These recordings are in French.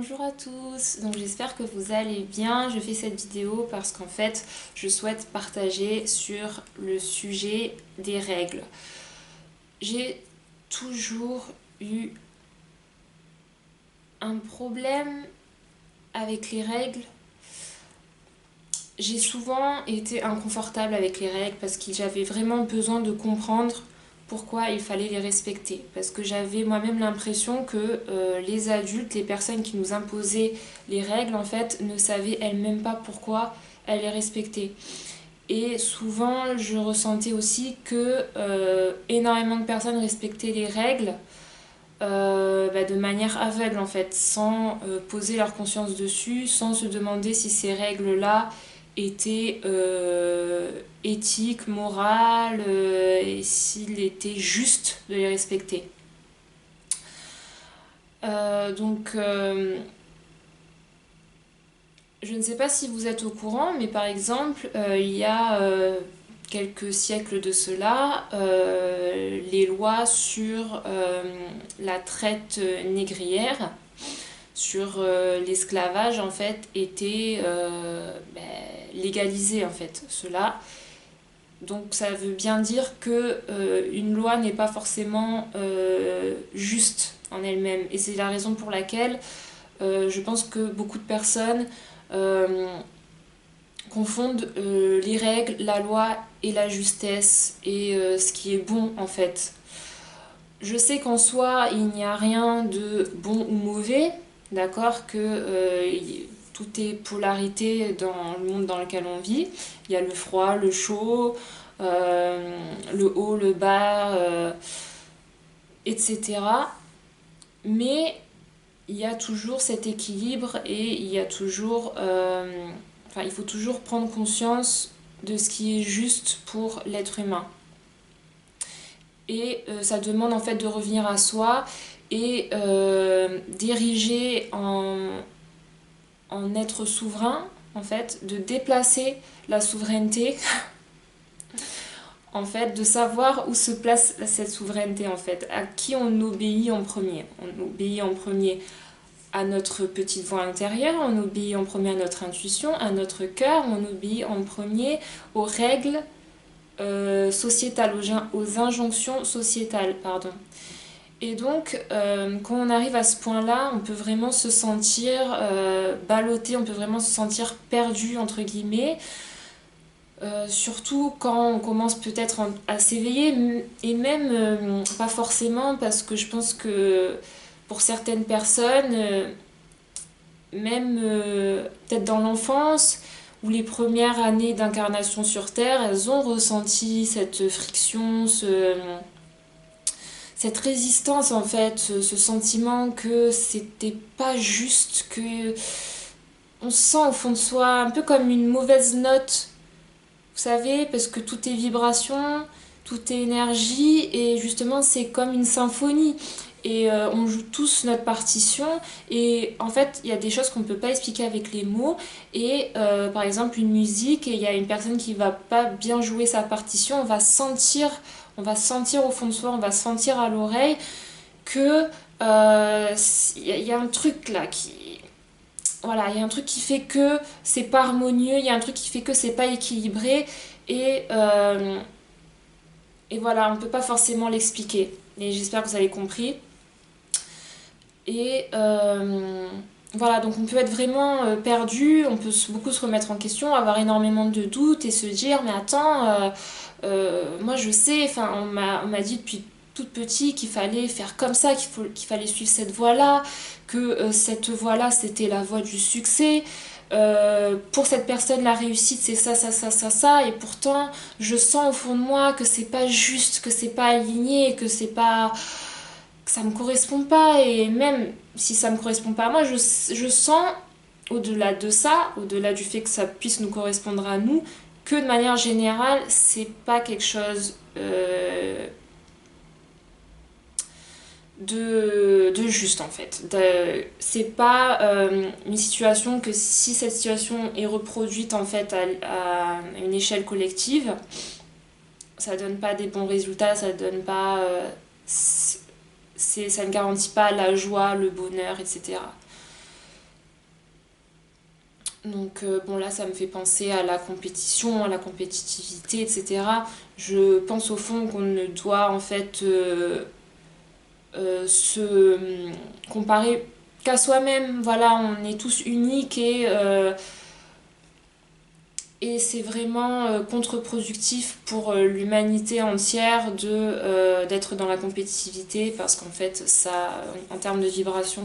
Bonjour à tous, donc j'espère que vous allez bien. Je fais cette vidéo parce qu'en fait je souhaite partager sur le sujet des règles. J'ai toujours eu un problème avec les règles. J'ai souvent été inconfortable avec les règles parce que j'avais vraiment besoin de comprendre pourquoi il fallait les respecter. Parce que j'avais moi-même l'impression que les adultes, les personnes qui nous imposaient les règles, en fait, ne savaient elles-mêmes pas pourquoi elles les respectaient. Et souvent, je ressentais aussi que énormément de personnes respectaient les règles de manière aveugle, en fait, sans poser leur conscience dessus, sans se demander si ces règles-là étaient éthiques, morales, et s'il était juste de les respecter. Donc, je ne sais pas si vous êtes au courant, mais par exemple, il y a quelques siècles de cela, les lois sur la traite négrière, sur l'esclavage, en fait, étaient légalisées, en fait, cela. Donc ça veut bien dire que une loi n'est pas forcément juste en elle-même. Et c'est la raison pour laquelle je pense que beaucoup de personnes euh, confondent les règles, la loi et la justesse et ce qui est bon en fait. Je sais qu'en soi, il n'y a rien de bon ou mauvais, d'accord, que tout est polarité dans le monde dans lequel on vit. Il y a le froid, le chaud, le haut, le bas, etc. Mais il y a toujours cet équilibre et il y a toujours, enfin, il faut toujours prendre conscience de ce qui est juste pour l'être humain. Et ça demande en fait de revenir à soi et d'ériger en être souverain, en fait, de déplacer la souveraineté, en fait, de savoir où se place cette souveraineté, en fait, à qui on obéit en premier. On obéit en premier à notre petite voix intérieure, on obéit en premier à notre intuition, à notre cœur, on obéit en premier aux règles sociétales, aux injonctions sociétales, pardon. Et donc, quand on arrive à ce point-là, on peut vraiment se sentir ballotté, on peut vraiment se sentir perdu, entre guillemets. Surtout quand on commence peut-être à s'éveiller, et même pas forcément, parce que je pense que pour certaines personnes, même peut-être dans l'enfance ou les premières années d'incarnation sur Terre, elles ont ressenti cette friction, cette résistance en fait, ce sentiment que c'était pas juste, que on se sent au fond de soi un peu comme une mauvaise note, vous savez, parce que tout est vibration, tout est énergie et justement c'est comme une symphonie. Et on joue tous notre partition et en fait il y a des choses qu'on ne peut pas expliquer avec les mots et par exemple une musique et il y a une personne qui va pas bien jouer sa partition, on va sentir au fond de soi, on va sentir à l'oreille que y a un truc là qui voilà, il y a un truc qui fait que c'est pas harmonieux, il y a un truc qui fait que c'est pas équilibré et, euh, et voilà, on peut pas forcément l'expliquer. Et j'espère que vous avez compris. Et voilà, donc on peut être vraiment perdu, on peut beaucoup se remettre en question, avoir énormément de doutes et se dire mais attends, moi je sais, enfin on m'a dit depuis toute petit qu'il fallait faire comme ça, qu'il fallait suivre cette voie-là, que cette voie-là c'était la voie du succès. Pour cette personne, la réussite c'est ça, ça, ça, ça, ça, et pourtant je sens au fond de moi que c'est pas juste, que c'est pas aligné, que ça me correspond pas, et même si ça me correspond pas à moi, je sens au-delà de ça, au-delà du fait que ça puisse nous correspondre à nous, que de manière générale, c'est pas quelque chose de juste en fait. C'est pas une situation que si cette situation est reproduite en fait à une échelle collective, ça donne pas des bons résultats, ça donne pas. Ça ne garantit pas la joie, le bonheur, etc. Donc bon là ça me fait penser à la compétition, à la compétitivité, etc. Je pense au fond qu'on ne doit en fait se comparer qu'à soi-même. Voilà, on est tous uniques et c'est vraiment contre-productif pour l'humanité entière d'être dans la compétitivité parce qu'en fait ça en termes de vibration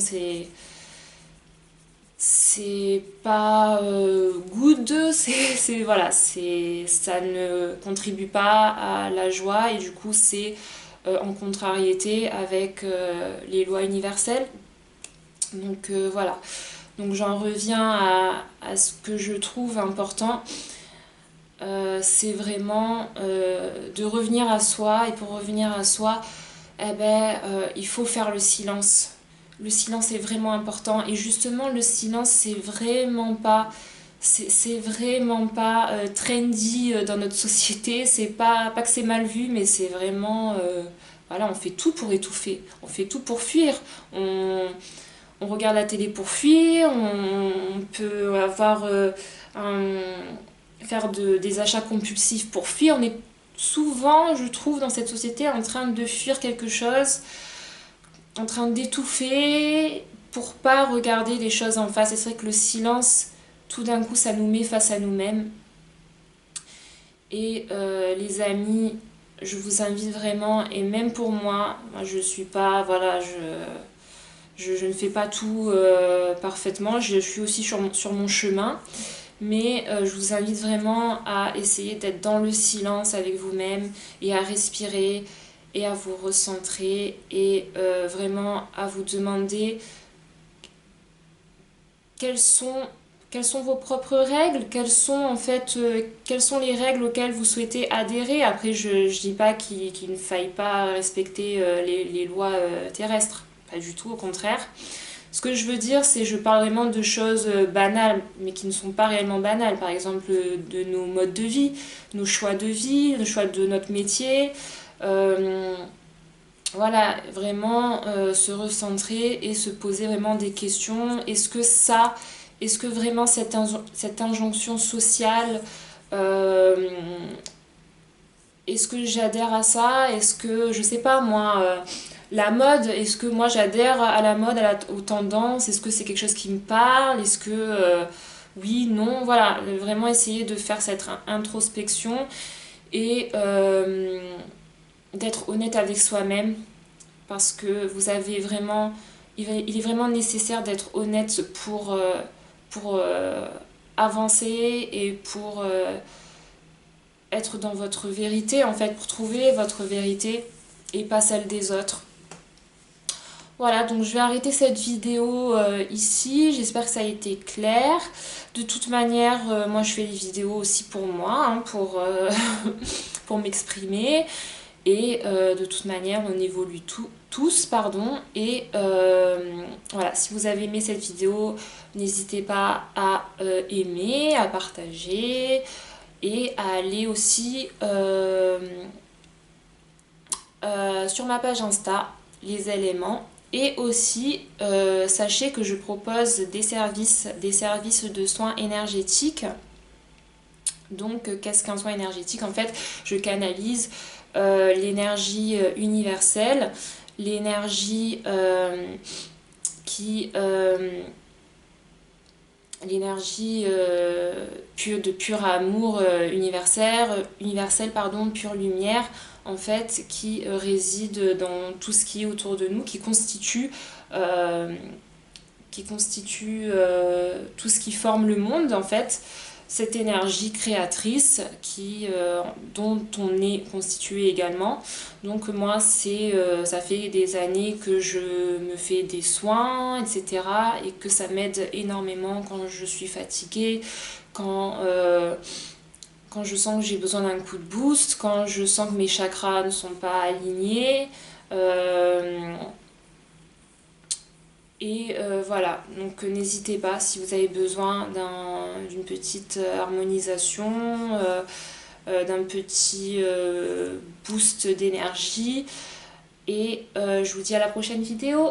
c'est pas good, voilà, ça ne contribue pas à la joie et du coup c'est en contrariété avec les lois universelles. Donc voilà. Donc j'en reviens à ce que je trouve important, c'est vraiment de revenir à soi. Et pour revenir à soi, eh ben, il faut faire le silence. Le silence est vraiment important. Et justement, le silence, c'est vraiment pas trendy dans notre société. C'est pas que c'est mal vu, mais c'est vraiment... voilà, on fait tout pour étouffer. On fait tout pour fuir. On regarde la télé pour fuir. On peut avoir un faire des achats compulsifs pour fuir. On est souvent, je trouve, dans cette société en train de fuir quelque chose, en train d'étouffer pour pas regarder les choses en face. Et c'est vrai que le silence, tout d'un coup, ça nous met face à nous-mêmes. Et les amis, je vous invite vraiment, et même pour moi je suis pas, voilà, je ne fais pas tout parfaitement, je suis aussi sur mon chemin. Mais je vous invite vraiment à essayer d'être dans le silence avec vous-même et à respirer et à vous recentrer et vraiment à vous demander quelles sont, quelles sont vos propres règles, quelles sont les règles auxquelles vous souhaitez adhérer. Après, je ne dis pas qu'il ne faille pas respecter les lois terrestres, pas du tout, au contraire. Ce que je veux dire, c'est je parle vraiment de choses banales, mais qui ne sont pas réellement banales. Par exemple, de nos modes de vie, nos choix de vie, le choix de notre métier. Euh, voilà, vraiment se recentrer et se poser vraiment des questions. Est-ce que vraiment cette injonction sociale, euh, est-ce que j'adhère à ça? Est-ce que, je sais pas moi, la mode, est-ce que moi j'adhère à la mode, aux tendances? Est-ce que c'est quelque chose qui me parle? Est-ce que oui, non? Voilà, vraiment essayer de faire cette introspection et d'être honnête avec soi-même parce que vous avez vraiment, il est vraiment nécessaire d'être honnête pour avancer et pour être dans votre vérité, en fait, pour trouver votre vérité et pas celle des autres. Voilà, donc je vais arrêter cette vidéo ici. J'espère que ça a été clair. De toute manière, moi je fais des vidéos aussi pour moi, hein, pour m'exprimer. Et de toute manière, on évolue tous, pardon. Et voilà, si vous avez aimé cette vidéo, n'hésitez pas à aimer, à partager et à aller aussi sur ma page Insta, les éléments. Et aussi, sachez que je propose des services de soins énergétiques. Donc, qu'est-ce qu'un soin énergétique? En fait, je canalise l'énergie universelle, l'énergie qui l'énergie de pur amour universel pardon, pure lumière en fait qui réside dans tout ce qui est autour de nous, euh, qui constitue tout ce qui forme le monde en fait, cette énergie créatrice dont on est constitué également. Donc moi, ça fait des années que je me fais des soins, etc. Et que ça m'aide énormément quand je suis fatiguée, quand je sens que j'ai besoin d'un coup de boost, quand je sens que mes chakras ne sont pas alignés. Euh, et voilà, donc n'hésitez pas si vous avez besoin d'une petite harmonisation, d'un petit boost d'énergie. Et je vous dis à la prochaine vidéo.